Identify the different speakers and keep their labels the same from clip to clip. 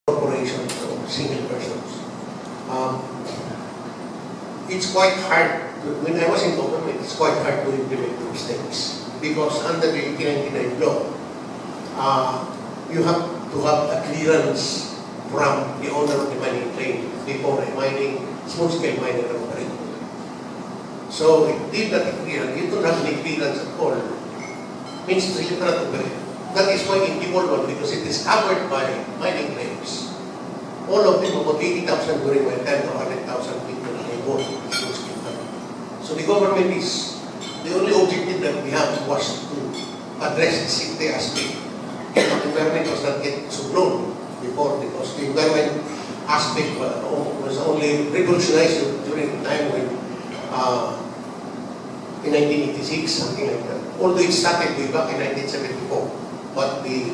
Speaker 1: corporations or single persons. It's quite hard, when I was in government, it's quite hard to implement those things because under the 1899 law, you have to have a clearance from the owner of the mining claim before a small-scale miner operates. So it did not clear, you don't have any clearance at all. Means you cannot operate. That is why in devolvement, because it is covered by mining claims. All of them, about 80,000 during my time, or 100,000 people are involved in this small-scale mining. So the government is, the only objective that we have was to address the safety aspect. The environment was not yet so known before because the environment aspect was only revolutionized during the time when in 1986, something like that. Although it started way back in 1974, but the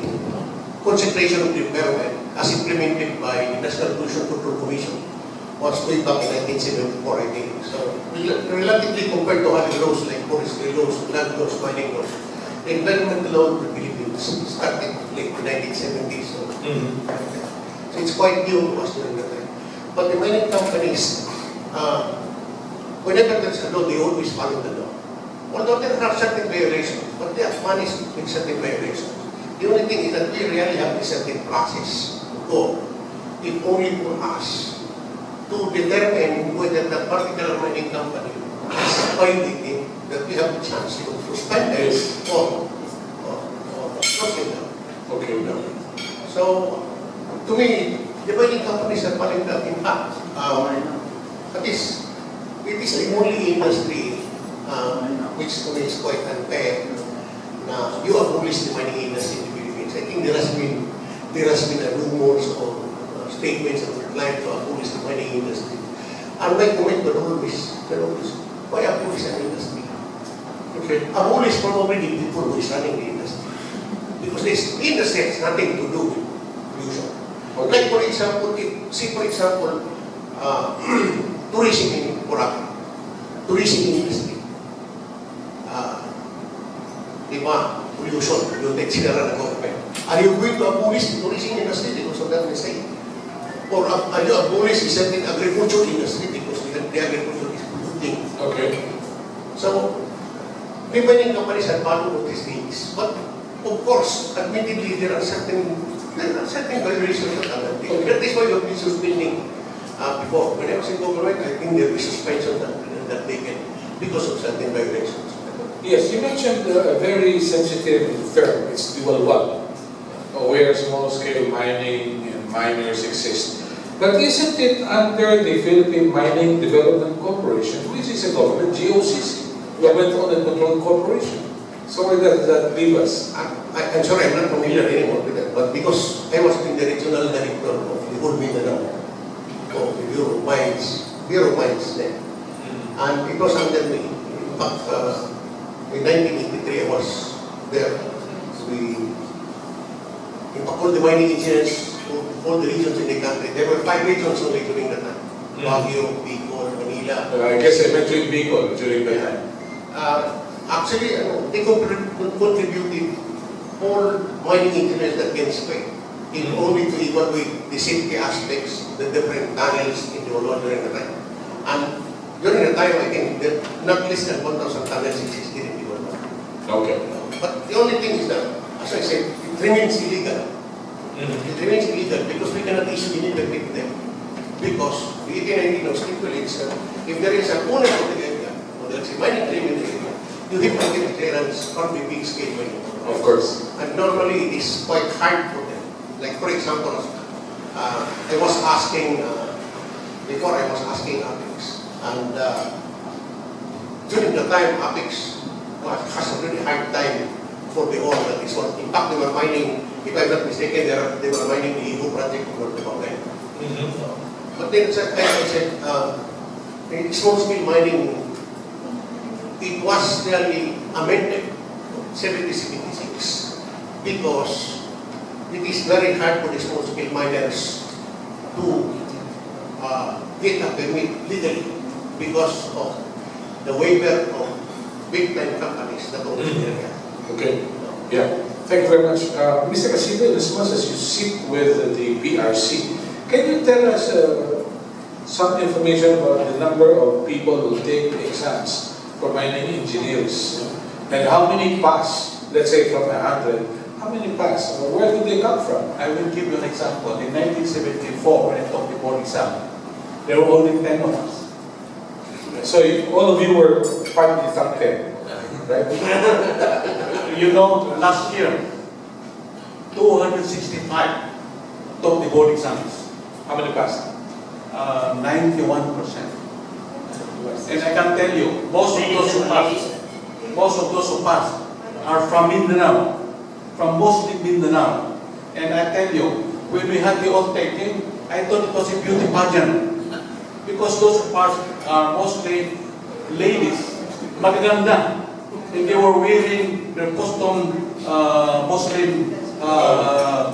Speaker 1: concentration of the environment as implemented by the National Pollution Control Commission was way back in 1974, I think. So relatively compared to other laws like forestry laws, land laws, mining laws, the environmental law in the Philippines started late in the 1970s. So it's quite new to us during that time. But the mining companies, whenever there's a law, they always follow the law. Although there are certain violations, but they have managed with certain violations. The only thing is that we really have a certain process to go, if only for us, to determine whether the particular mining company is violating, that we have a chance to suspend them or shut them down.
Speaker 2: Okay, no.
Speaker 1: So, to me, the mining companies are following that. In fact, at least, it is the only industry which to me is quite unfair. You abolish the mining industry in the Philippines. I think there has been a rumors or statements of trying to abolish the mining industry. And my comment would always, why abolish an industry? Okay. Abolish probably the people who is running the industry. Because this industry has nothing to do with pollution. Okay. Like for example, tourism in Boracay, tourism industry. Pollution, yung sinara ng government. Are you going to abolish the tourism industry because of that mistake? Or are you abolish the certain agriculture industry because the agriculture is polluting?
Speaker 2: Okay. So,
Speaker 1: the mining companies are following these things. But, of course, admittedly, there are certain violations of that. Okay. That is why you have been suspending before. When I was in government, I think there was suspension that taken because of certain violations.
Speaker 2: Yes, you mentioned a very sensitive term. It's dual one, where small-scale mining and miners exist. But isn't it under the Philippine Mining Development Corporation, which is a government GOCC, Government-Owned and Controlled Corporation? So where does that leave us?
Speaker 1: I'm sorry, I'm not familiar anymore with that. But because I was in the regional director of the whole Mindanao, of the Bureau of Mines then, and it was under me. In fact, in 1983, I was there. In all the mining engineers, all the regions in the country, there were 5 regions only during that time. Baguio, Bicol, Manila.
Speaker 2: I guess I met you in Bicol during that time.
Speaker 1: Actually, they contributed all mining engineers that can speak in only to evaluate the safety aspects, the different tunnels in the world during the time. And during the time, I think that not less than 1,000 tunnels existed in the world.
Speaker 2: Okay.
Speaker 1: But the only thing is that, as I said, it remains illegal. It remains illegal because we cannot issue any permit to them. Because the 1899 stipulates that if there is an owner of the area, or there is a mining claim in the area, you have to get clearance from the big scale mining.
Speaker 2: Of course.
Speaker 1: And normally it is quite hard for them. Like for example, I was asking, before I was asking Apex, and during the time Apex has a really hard time for the ore that is what. In fact, they were mining, if I'm not mistaken, they were mining the Iho project for the Bangan. But then I said, in small-scale mining, it was really amended 1776 because it is very hard for the small-scale miners to get a permit legally because of the waiver of big-time companies that own the area.
Speaker 2: Okay. Yeah. Thank you very much. Mr. Casido, as much as you sit with the PRC, can you tell us some information about the number of people who take exams for mining engineers? And how many pass? Let's say from 100, how many pass? Or where do they come from?
Speaker 3: I will give you an example. In 1974, when I took the board exam, there were only 10 of us.
Speaker 2: So all of you were part of the top 10, right?
Speaker 3: You know, last year, 265 took the board exams.
Speaker 2: How many passed?
Speaker 3: 91%. And I can tell you, most of those who passed are from Mindanao, from mostly Mindanao. And I tell you, when we had the oath taking, I thought it was a beauty pageant. Because those who passed are mostly ladies, magaganda. And they were wearing their custom Muslim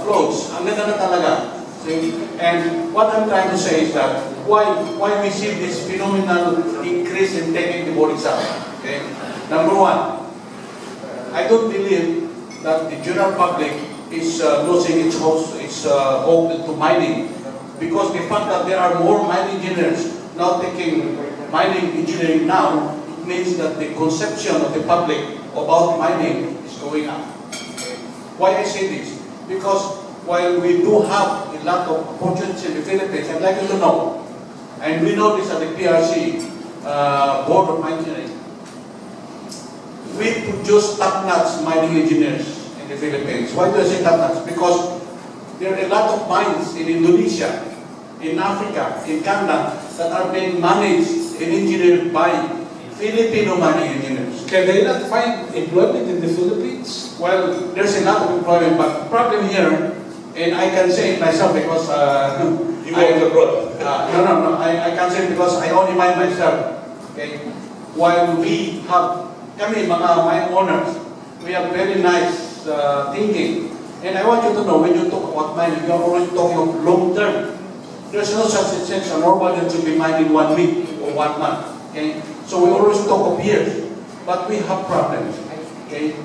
Speaker 3: clothes. Ang ganda na talaga. See? And what I'm trying to say is that why we see this phenomenal increase in taking the board exam. Okay? Number one, I don't believe that the general public is losing its hope to mining, because the fact that there are more mining engineers now taking mining engineering now means that the conception of the public about mining is going up. Why I say this? Because while we do have a lot of opportunities in the Philippines, I'd like you to know, and we know this at the PRC, Board of Engineering, we produce top-notch mining engineers in the Philippines. Why do I say top-notch? Because there are a lot of mines in Indonesia, in Africa, in Canada, that are being managed and engineered by Filipino mining engineers.
Speaker 2: Can they not find employment in the Philippines?
Speaker 3: Well, there's a lot of employment, but the problem here, and I can say it myself because
Speaker 2: You work abroad.
Speaker 3: no, I can say it because I only mine myself. Okay, while we have kami mga mine owners, we have very nice thinking, and I want you to know when you talk about mining, you are always talking of long term. There's no such thing as a normal that should be mined in 1 week or 1 month. Okay, so we always talk of years, but we have problems. Okay,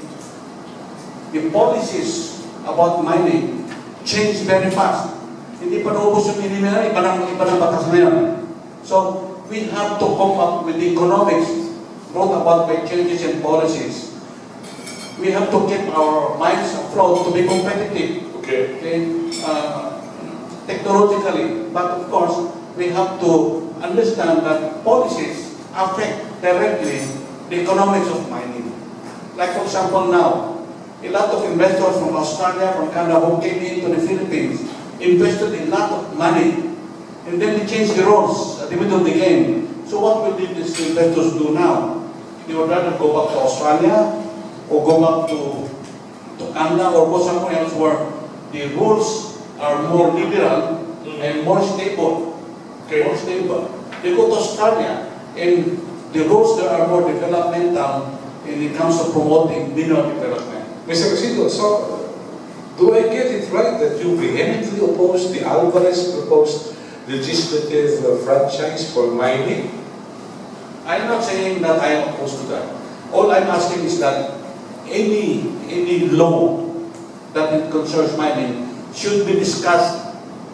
Speaker 3: the policies about mining change very fast. Hindi pa naubos yung minimum, iba ng batas na yan. So, we have to come up with the economics brought about by changes in policies. We have to keep our minds afloat to be competitive.
Speaker 2: Okay.
Speaker 3: Technologically. But of course, we have to understand that policies affect directly the economics of mining. Like for example now, a lot of investors from Australia, from Canada who came into the Philippines invested a lot of money, and then they changed the rules at the middle of the game. So what will these investors do now? They would rather go back to Australia or go back to Canada or go somewhere else where the rules are more liberal and more stable.
Speaker 2: Okay.
Speaker 3: More stable. They go to Australia and the rules there are more developmental when it comes to promoting mineral development.
Speaker 2: Mr. Casido, so do I get it right that you vehemently oppose the Alvarez proposed legislative franchise for mining?
Speaker 3: I'm not saying that I am opposed to that. All I'm asking is that any law that it concerns mining should be discussed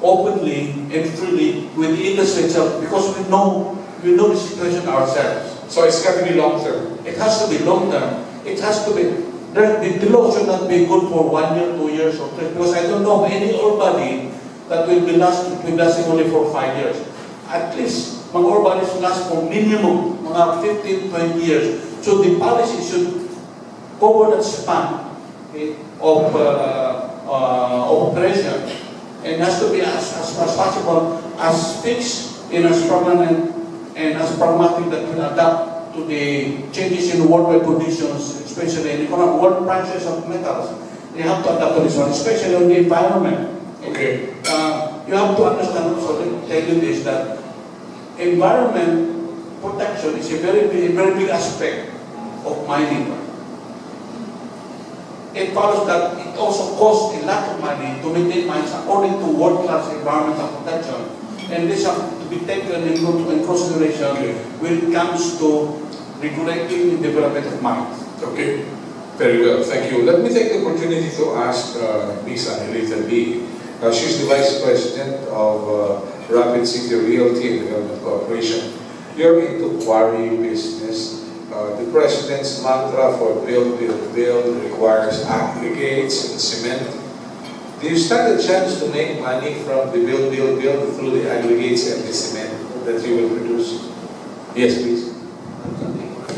Speaker 3: openly and freely with the industry itself, because we know the situation ourselves.
Speaker 2: So it's got to be long term.
Speaker 3: It has to be long term. It has to be. The law should not be good for 1 year, 2 years, or 3, because I don't know any ore body that will be lasting only for 5 years. At least, mga ore bodies last for minimum mga 15, 20 years. So the policy should cover that span of operation, and has to be as possible, as fixed and as permanent and as pragmatic that will adapt to the changes in worldwide conditions, especially in economic world prices of metals. They have to adapt to this one, especially on the environment.
Speaker 2: Okay.
Speaker 3: You have to understand also, let me tell you this, that environment protection is a very big aspect of mining. It follows that it also costs a lot of money to maintain mines according to world-class environmental protection. And this has to be taken into consideration when it comes to regulating the development of mines.
Speaker 2: Okay. Very well, thank you. Let me take the opportunity to ask Ms. Angelita Lee. She's the Vice President of Rapid City Realty and Development Corporation. You're into quarry business. The President's mantra for build, build, build requires aggregates and cement. Do you stand a chance to make money from the build, build, build through the aggregates and the cement that you will produce? Yes, please.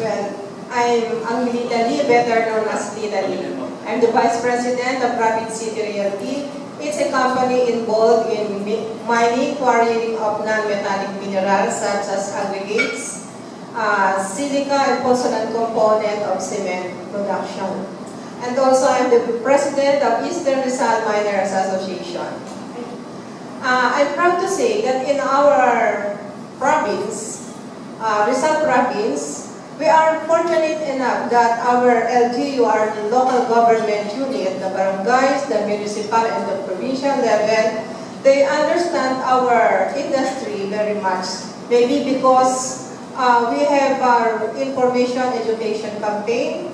Speaker 4: Well, I'm Angelita Lee, better known as Tita Lee. I'm the Vice President of Rapid City Realty. It's a company involved in mining, quarrying of non-metallic minerals such as aggregates, silica and pozzolan component of cement production. And also I'm the President of Eastern Rizal Miners Association. I'm proud to say that in our province, Rizal province, we are fortunate enough that our LGU, our local government unit, the barangays, the municipal and the provincial level, they understand our industry very much. Maybe because we have our information education campaign.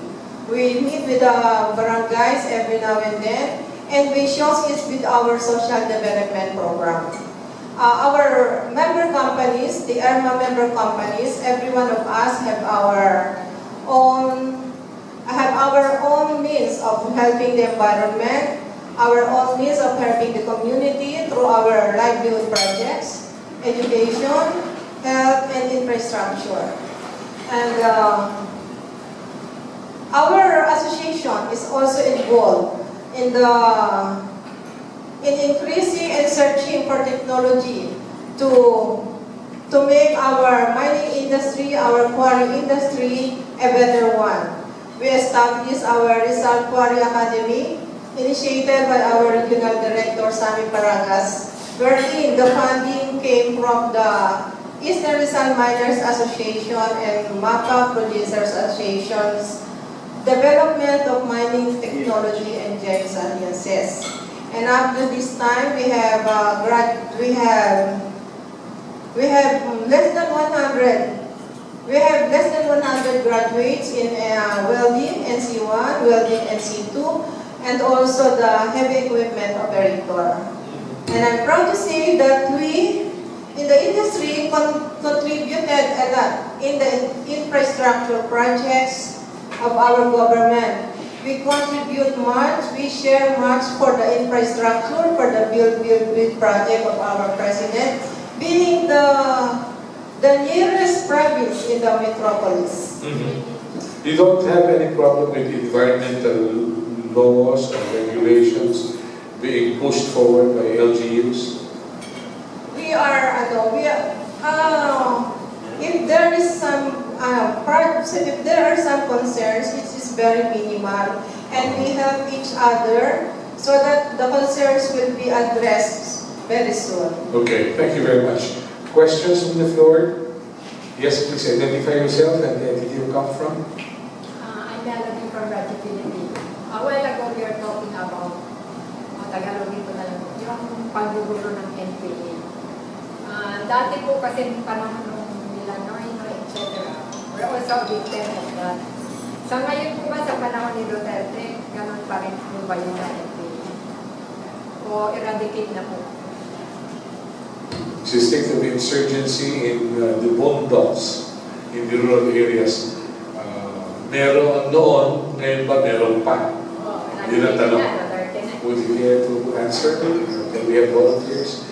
Speaker 4: We meet with the barangays every now and then, and we showcase with our social development program. Our member companies, the ERMA member companies, every one of us have our own means of helping the environment, our own means of helping the community through our livelihood projects, education, health, and infrastructure. And our association is also involved in increasing and searching for technology to make our mining industry, our quarry industry, a better one. We established our Rizal Quarry Academy, initiated by our Regional Director, Sammy Paragas, wherein the funding came from the Eastern Rizal Miners Association and MAPA Producers Association's Development of Mining Technology and Geosciences. And up to this time, we have less than 100. We have less than 100 graduates in welding NC1, welding NC2, and also the heavy equipment operator. And I'm proud to say that we, in the industry, contributed a lot in the infrastructure projects of our government. We contribute much, we share much for the infrastructure, for the build project of our president, being the nearest province in the metropolis.
Speaker 2: You don't have any problem with environmental laws and regulations being pushed forward by LGUs?
Speaker 4: If there is some if there are some concerns, it is very minimal, and we help each other so that the concerns will be addressed very soon.
Speaker 2: Okay, thank you very much. Questions from the floor? Yes, please identify yourself and the entity you come from.
Speaker 5: I'm Melody from Radio Philippines. A while ago, we are talking about, Tagalogin ko na lang, yung paggugulo ng NPA. Dati po kasi panahon nung nila Noynoy, etc. We're also a victim of that. Sa ngayon po ba sa panahon ni Duterte, ganun pa rin po ba yung NPA? O eradicate na po?
Speaker 2: It's a state of insurgency in the boondocks, in the rural areas. Meron noon, ngayon ba meron pa? Yun ang tanong. Would you care to answer? Can we have volunteers?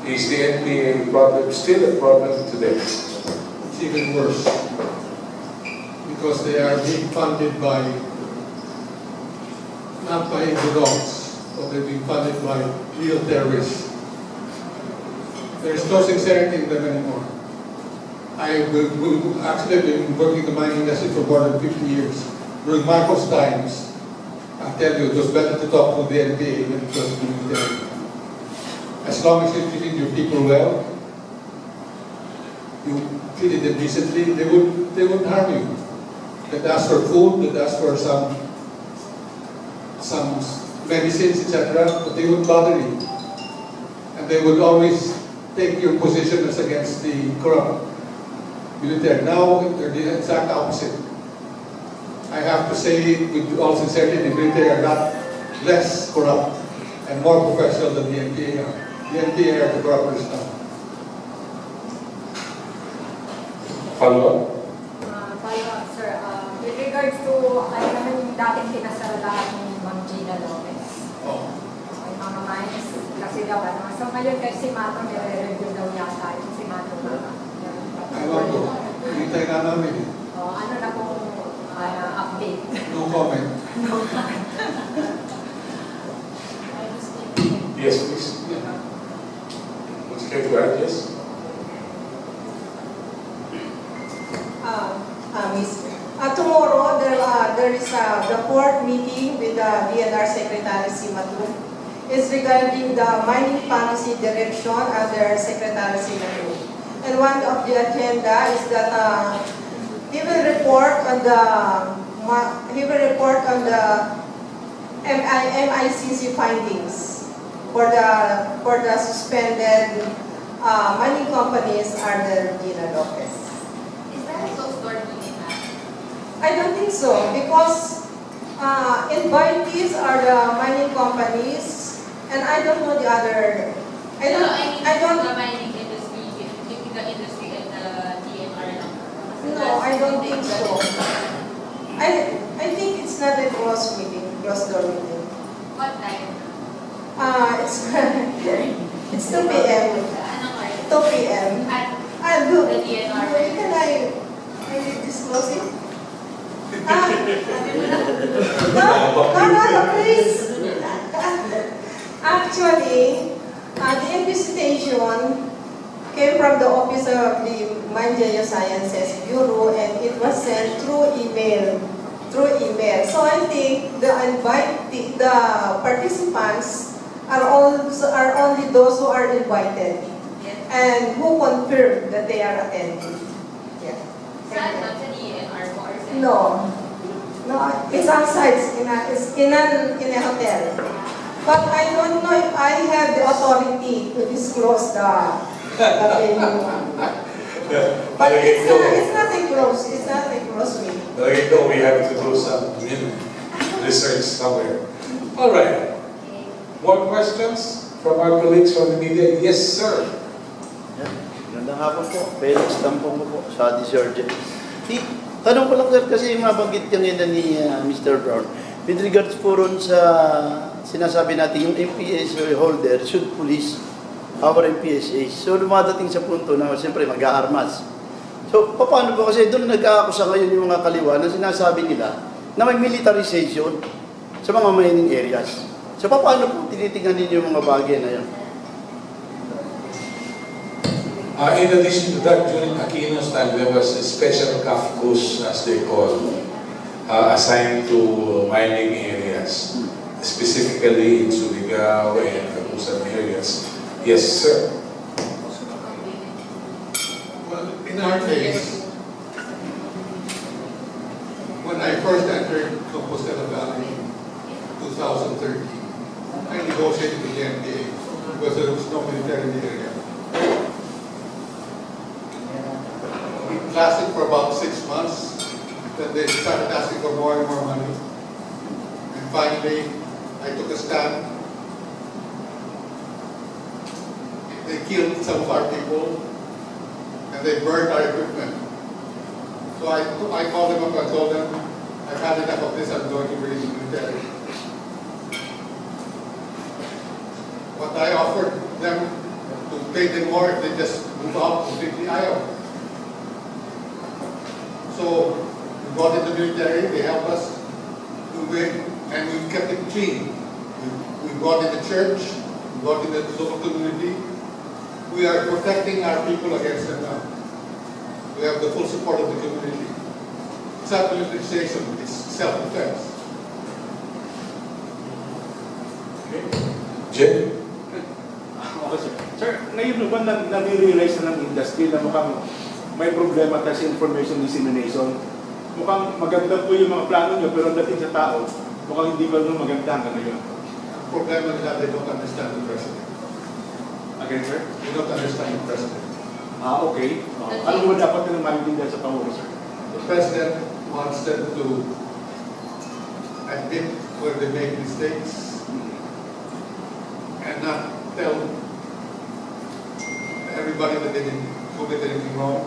Speaker 2: Is the NPA problem still a problem today?
Speaker 6: It's even worse because they are being funded by, not by the dogs, but they're being funded by real terrorists. There's no sincerity in them anymore. I've actually been working in the mining industry for more than 50 years. During Marcos times, I tell you, it was better to talk to the NPA than it was to the military. As long as you treated your people well, you treated them decently, they wouldn't harm you. They'd ask for food, they'd ask for some medicines, etc., but they wouldn't bother you. And they would always take your position as against the corrupt military. Now, they're the exact opposite. I have to say it with all sincerity, the military are not less corrupt and more professional than the NPA are. The NPA are the corrupters now.
Speaker 2: Follow-up?
Speaker 5: Follow-up, sir. With regards to, ano naman yung dating pinasalahan ni Ma'am Gina Lopez.
Speaker 6: Oh.
Speaker 5: Yung mga mines, kasi daw ano. So ngayon kay si Mato, nire-review daw yata yung si Mato na.
Speaker 6: Ewan ko. Hintay na namin eh.
Speaker 5: Ano na kung update?
Speaker 6: No comment.
Speaker 2: Yes, please. Would you care to add? Yes?
Speaker 4: Tomorrow, there is the fourth meeting with the DNR Secretary Simatu. It's regarding the mining policy direction under Secretary Simatu. And one of the agenda is that he will report on the MICC findings for the suspended mining companies under Gina Lopez.
Speaker 7: Is that a closed door meeting?
Speaker 4: I don't think so, because invitees are the mining companies, and I don't know the other. I don't.
Speaker 7: The mining industry, keeping the industry and the DNR number.
Speaker 4: No, I don't think so. I think it's not a closed meeting, closed door meeting.
Speaker 7: What time?
Speaker 4: It's 2 p.m.
Speaker 7: Anong oras?
Speaker 4: 2 p.m.
Speaker 7: At
Speaker 4: Do.
Speaker 7: the DNR.
Speaker 4: Can I disclose it? No, please. Actually, the invitation came from the office of the Mine Geosciences Bureau, and it was sent through email. So I think the participants are only those who are invited and who confirm that they are attending. Yeah.
Speaker 7: Saan? Sa DNR mo or sa?
Speaker 4: No, it's outside. It's in a hotel. But I don't know if I have the authority to disclose the venue. But it's nothing close. It's nothing close me.
Speaker 2: We have to do some research somewhere. All right. More questions from our colleagues from the media? Yes, sir.
Speaker 8: Magandang hapon po. Felix Tampong po sa Disorge. Tanong ko lang sir, kasi mabanggit kanina ni Mr. Brown. With regards po ron sa sinasabi natin, yung MPSA holder should police our MPSA. So dumadating sa punto na siyempre mag-aarmas. So paano po, kasi doon nag-aakusa ngayon yung mga kaliwa na sinasabi nila na may militarization sa mga mining areas. So paano po tinitingnan ninyo yung mga bagay na yan?
Speaker 2: In addition to that, during Aquino's time, there was a special CAFCUS, as they call, assigned to mining areas, specifically in Surigao and Kapusan areas. Yes, sir.
Speaker 6: Well, in our case, when I first entered Compostela Valley in 2013, I negotiated with the NPA because there was no military in the area. It lasted for about 6 months. Then they started asking for more and more money. And finally, I took a stand. They killed some of our people, and they burned our equipment. So I called them up and told them, I've had enough of this, I'm going to bring the military. But I offered them to pay them more if they just move out completely. So we brought in the military, they helped us do it, and we kept it clean. We brought in the church, we brought in the local community. We are protecting our people against them now. We have the full support of the community. It's not militarization, it's self-defense.
Speaker 2: Okay. Jim?
Speaker 9: Okay, sir. Sir, ngayon ba nare-realize na ng industry na mukhang may problema tayo sa information dissemination? Mukhang maganda po yung mga plano nyo, pero dating sa tao, mukhang hindi pa nung maganda hanggang ngayon.
Speaker 6: The problem is that they don't understand the president.
Speaker 9: Again, sir?
Speaker 6: They don't understand the president.
Speaker 9: Okay. Ano mo dapat na maintindihan sa Pangulo, sir?
Speaker 6: The president wants them to admit where they make mistakes and not tell everybody that they didn't commit anything wrong.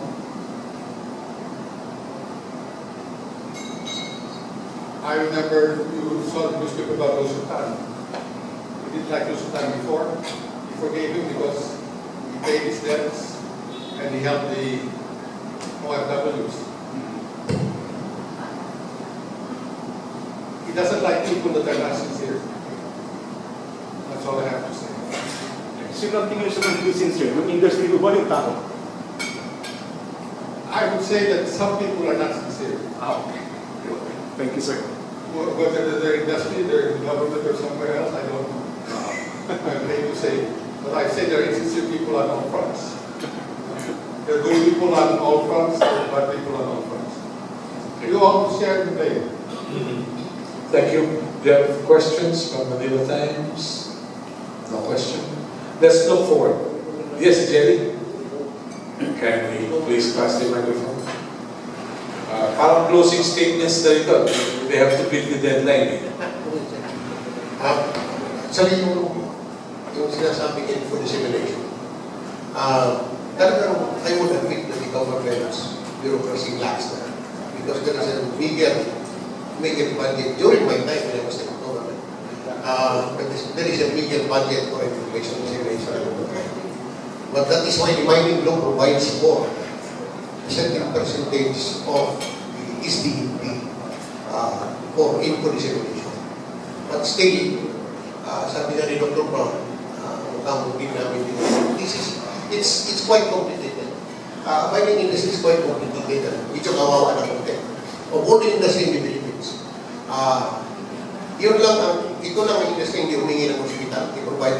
Speaker 6: I remember you saw the newspaper about Rosultan. You didn't like Rosultan before. You forgave him because he paid his debts and he helped the OFWs. He doesn't like people that are not sincere. That's all I have to say.
Speaker 9: Sino ang tingin sa mga sincere? Yung industry ko ba yung tao?
Speaker 6: I would say that some people are not sincere.
Speaker 9: Okay. Thank you, sir.
Speaker 6: Whether they're industry, they're in government or somewhere else, I don't know. I'm afraid to say. But I say there are insincere people on all fronts. There are good people on all fronts, there are bad people on all fronts. You all share the blame.
Speaker 2: Thank you. Do you have questions from Manila Times? No question. Let's look forward. Yes, Jerry? Can we please pass the microphone? Parang closing statements na ito. They have to beat the deadline.
Speaker 1: Actually, yung sinasabi niya for dissemination, talagang I would admit that the government's bureaucracy lacks there. Because there is a bigger budget during my time when I was in government. There is a bigger budget for information dissemination. But that is why the mining law provides for a certain percentage of the SDNP for info dissemination. But still, sabi nga ni Dr. Brown, mukhang din namin din. It's quite complicated. Mining industry is quite complicated. Medyo kawawa na konti. Of all the industry in the Philippines, ito lang ang industry hindi humingi ng hospital. They provide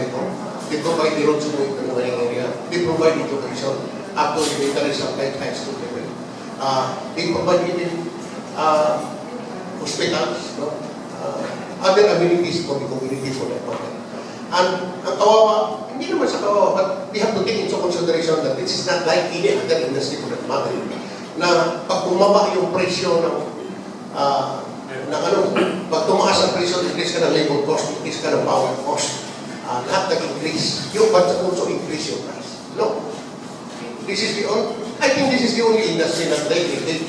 Speaker 1: the roads to move to the mining area. They provide education up to the military supply high school level. They provide even hospitals, no? Other amenities for the community for that matter. And ang kawawa, hindi naman sa kawawa, but we have to take into consideration that this is not like any other industry for that matter. Na pag bumaba yung presyo ng pag tumaas ang presyo, increase ka ng labor cost, increase ka ng power cost, lahat nag-increase. You but also increase your price. No. I think this is the only industry that likely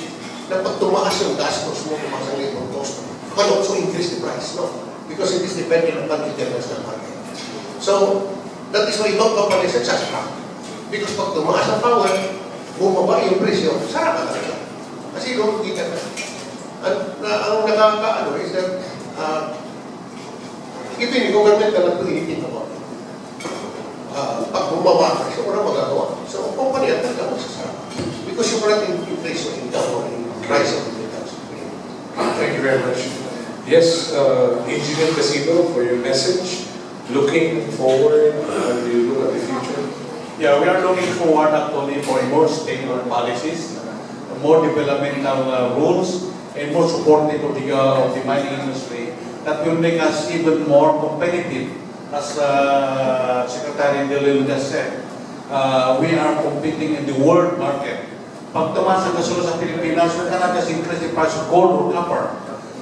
Speaker 1: na pag tumaas yung gastos mo, tumaas ang labor cost, you can also increase the price. No. Because it is dependent upon the international market. So, that is why no company is successful. Because pag tumaas ang power, bumaba yung presyo, sarap ka talaga. Kasi doon kita na. At ang nakakaano is that even the government cannot do anything about it. Pag bumaba, so walang magagawa. So, ang company at talaga masasarap. Because you cannot increase your income or in price of the metals.
Speaker 2: Thank you very much. Yes, Engineer Casido, for your message. Looking forward, how do you look at the future?
Speaker 3: Yeah, we are looking forward actually for more stable policies, more developmental rules, and more supportive of the mining industry that will make us even more competitive. As Secretary De Lilo just said, we are competing in the world market. Pag tumaas ang gasol sa Pilipinas, we cannot just increase the price of gold or copper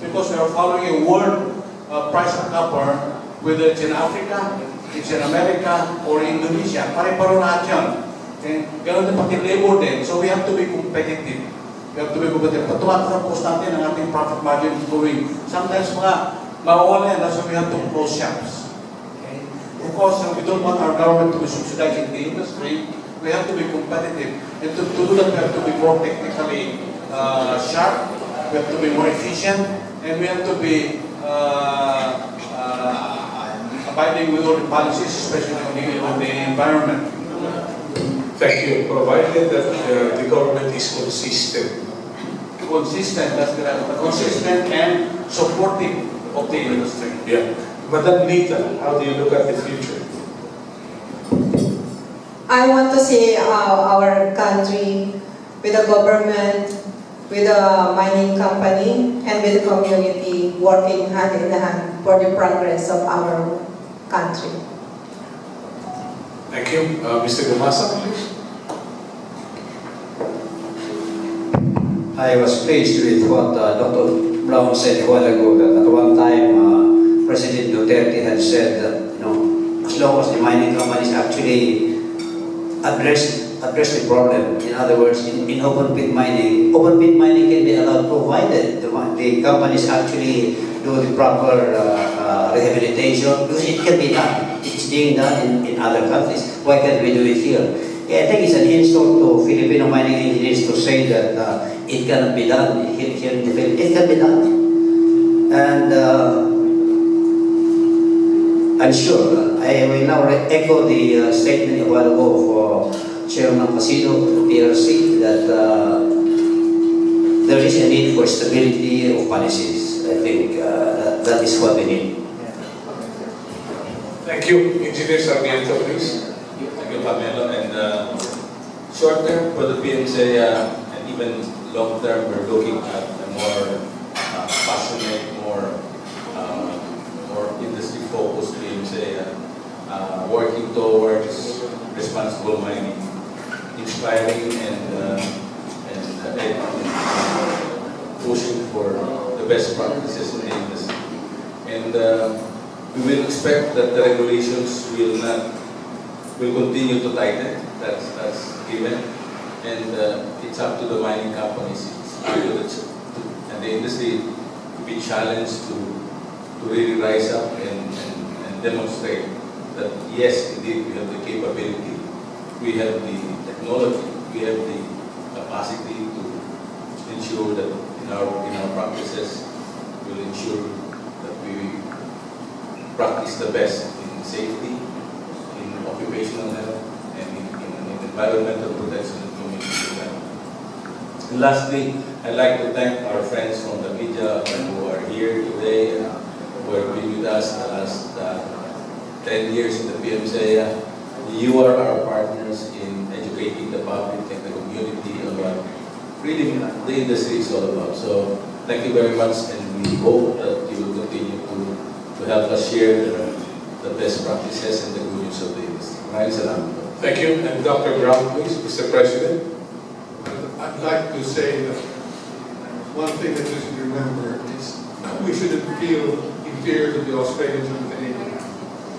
Speaker 3: because we are following a world price of copper, whether it's in Africa, it's in America, or Indonesia. Pare-paro lahat yan. And ganoon din pati labor din. So we have to be competitive. We have to be competitive. Pag tumataas ang cost natin, ang ating profit margin is going. Sometimes mawawala yan. That's why we have to close shops. Okay? Of course, we don't want our government to be subsidizing the industry. We have to be competitive. And to do that, we have to be more technically sharp. We have to be more efficient. And we have to be abiding with all the policies, especially on the environment.
Speaker 2: Thank you. Provided that the government is consistent.
Speaker 3: That's correct. Consistent and supportive of the industry.
Speaker 2: Yeah. Madam Lita, how do you look at the future?
Speaker 4: I want to see our country with the government, with the mining company, and with the community working hand in hand for the progress of our country.
Speaker 2: Thank you. Mr. Gumasa, please.
Speaker 10: I was pleased with what Dr. Brown said a while ago, that at one time President Duterte had said that, as long as the mining companies actually address the problem. In other words, in open pit mining can be allowed provided the companies actually do the proper rehabilitation, because it can be done. It's being done in other countries. Why can't we do it here? Yeah, I think it's an insult to Filipino mining engineers to say that it cannot be done here in the Philippines. It can be done. And I'm sure, I will now echo the statement a while ago for Chairman Casino, PRC, that there is a need for stability of policies. I think that is what we need.
Speaker 2: Thank you. Engineer Sarmiento, please.
Speaker 11: Thank you, Pamela. And short term for the PMSEA and even long term, we're looking at a more passionate, more industry-focused PMSEA, working towards responsible mining, inspiring and pushing for the best practices in the industry. And we will expect that the regulations will continue to tighten. That's given. And it's up to the mining companies and the industry to be challenged to really rise up and demonstrate that yes, indeed, we have the capability, we have the technology, we have the capacity to ensure that in our practices will ensure that we practice the best in safety, in occupational health, and in environmental protection and community development. And lastly, I'd like to thank our friends from the media who are here today, who have been with us the last 10 years in the PMSEA. You are our partners in educating the public and the community about really the industry is all about. So thank you very much, and we hope that you will continue to help us share the best practices and the good news of the industry. Maraming salamat.
Speaker 2: Thank you. And Dr. Brown, please, Mr. President.
Speaker 6: I'd like to say that one thing that we should remember is we shouldn't feel inferior to the Australians and the Canadians.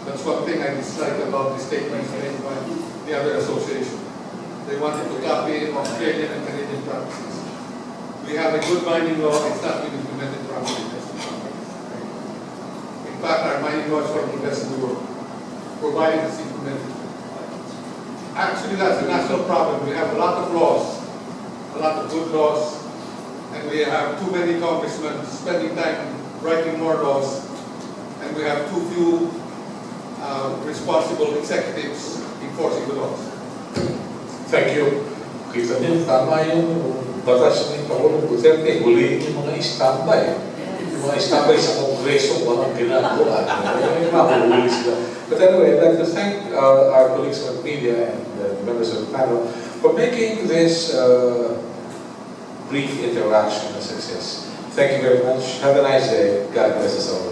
Speaker 6: That's one thing I dislike about the statements made by the other association. They wanted to copy Australian and Canadian practices. We have a good mining law, it's not been implemented properly. In fact, our mining law is one of the best in the world, provided it's implemented. Actually, that's a national problem. We have a lot of laws, a lot of good laws, and we have too many congressmen spending time writing more laws, and we have too few responsible executives enforcing the laws.
Speaker 2: Thank you. Kita niyo, tama yung batas ng Pangulong Duterte, huliin yung mga istambay. Yung mga istambay sa Kongreso, walang ginagawa. Yung mahuhuli sila. But anyway, I'd like to thank our colleagues from the media and the members of the panel for making this brief interaction a success. Thank you very much. Have a nice day. God bless us all.